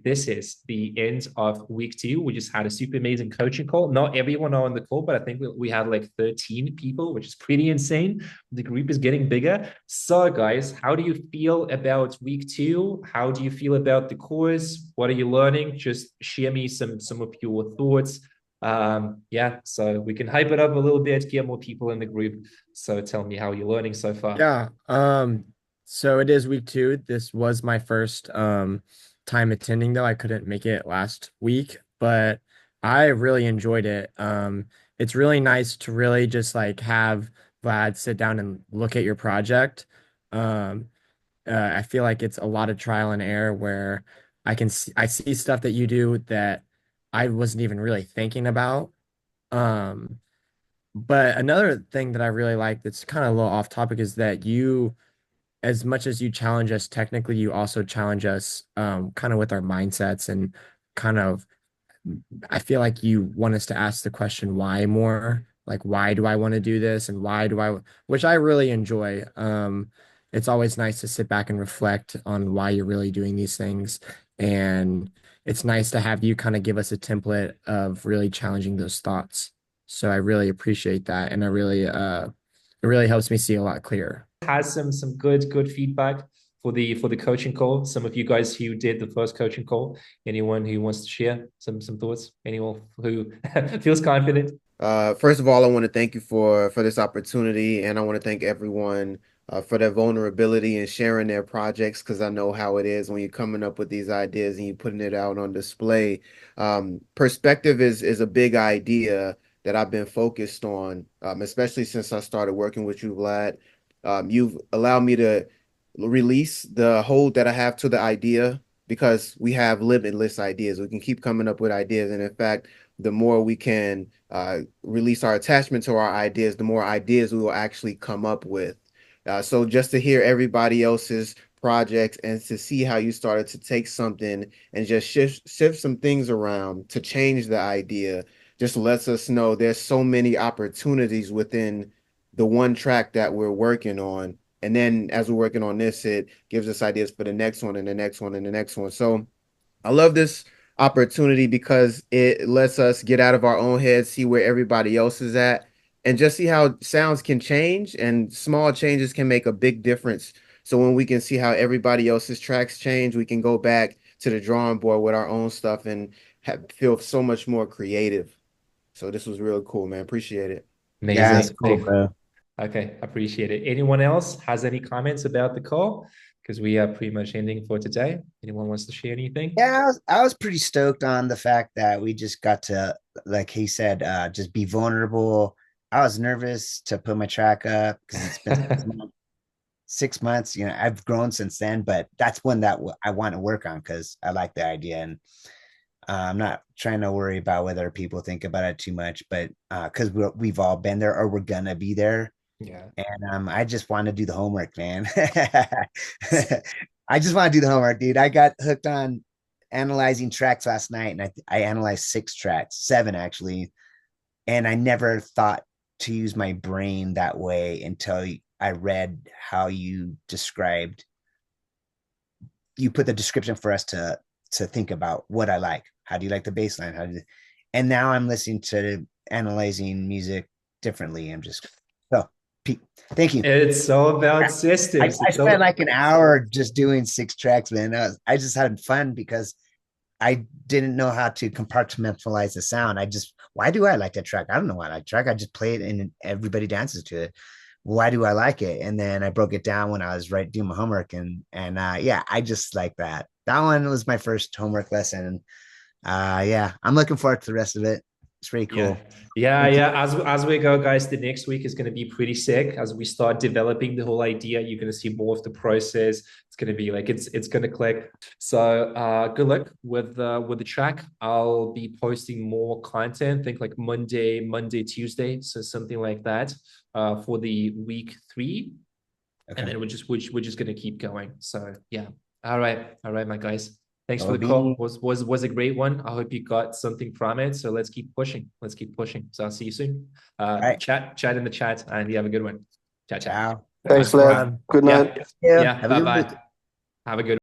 this is the end of week 2. We just had a super amazing coaching call. Not everyone on the call, but I think we had like 13 people, which is pretty insane. The group is getting bigger. So, guys, how do you feel about week 2? How do you feel about the course? What are you learning? Just share me some of your thoughts. Yeah, so we can hype it up a little bit, get more people in the group. So tell me how you're learning so far. Yeah. So it is week 2. This was my first time attending though. I couldn't make it last week, but I really enjoyed it. It's really nice to really just like have Vlad sit down and look at your project. Um, I feel like it's a lot of trial and error where I see stuff that you do that I wasn't even really thinking about. Um, but another thing that I really like that's kind of a little off topic is that you, as much as you challenge us technically, you also challenge us kind of with our mindsets and kind of I feel like you want us to ask the question why more. Like, why do I want to do this? And why do I, which I really enjoy. It's always nice to sit back and reflect on why you're really doing these things. And it's nice to have you kind of give us a template of really challenging those thoughts. So I really appreciate that. And it really helps me see a lot clearer. Has some good feedback for the coaching call. Some of you guys who did the first coaching call. Anyone who wants to share some thoughts? Anyone who feels confident? First of all, I want to thank you for this opportunity, and I want to thank everyone for their vulnerability and sharing their projects because I know how it is when you're coming up with these ideas and you're putting it out on display. Perspective is a big idea that I've been focused on, especially since I started working with you, Vlad. You've allowed me to release the hold that I have to the idea because we have limitless ideas. We can keep coming up with ideas, and in fact, the more we can release our attachment to our ideas, the more ideas we will actually come up with. So just to hear everybody else's projects and to see how you started to take something and just shift some things around to change the idea just lets us know there's so many opportunities within the one track that we're working on. And then as we're working on this, it gives us ideas for the next one and the next one and the next one. So I love this opportunity because it lets us get out of our own heads, see where everybody else is at, and just see how sounds can change and small changes can make a big difference. So when we can see how everybody else's tracks change, we can go back to the drawing board with our own stuff and feel so much more creative. So this was real cool, man. Appreciate it. Yeah, that's Amazing. cool, bro. Okay, appreciate it. Anyone else has any comments about the call? Because we are pretty much ending for today. Anyone wants to share anything? Yeah, I was pretty stoked on the fact that we just got to, like he said, just be vulnerable. I was nervous to put my track up because it's been 6 months. 6 months, I've grown since then, but that's one that I want to work on because I like the idea, and I'm not trying to worry about whether people think about it too much, but because we've all been there or we're gonna be there. Yeah. And I just want to do the homework, man. I just want to do the homework, dude. I got hooked on analyzing tracks last night, and I analyzed 6 tracks, 7 actually. And I never thought to use my brain that way until I read how you put the description for us to think about what I like. How do you like the bass line? And now I'm listening to analyzing music differently. I'm just so thank you. It's all about systems. I It's spent all like an hour just doing 6 tracks, man. I just had fun because I didn't know how to compartmentalize the sound. Why do I like that track? I don't know why I like track. I just play it and everybody dances to it. Why do I like it? And then I broke it down when I was doing my homework, and yeah, I just like that. That one was my first homework lesson. Yeah, I'm looking forward to the rest of it. It's pretty yeah. cool. Yeah, Thank you. yeah. As we go, guys, the next week is going to be pretty sick. As we start developing the whole idea, you're going to see more of the process. It's going to be like it's going to click. So good luck with the track. I'll be posting more content. Think like Monday, Tuesday, so something like that. For the week 3, and Okay. then we're just going to keep going. So yeah. All right, my guys. Thanks for That'll the call. be Was a great one. I hope you got something from it. So let's keep pushing. Let's keep pushing. So I'll see you soon. all right. Chat in the chat, and you have a good one. Chat. Ciao. Thanks, Thanks, Vlad. Vlad. Good night. Yeah. Yeah. Yeah. Have a Bye good week. bye. Have a good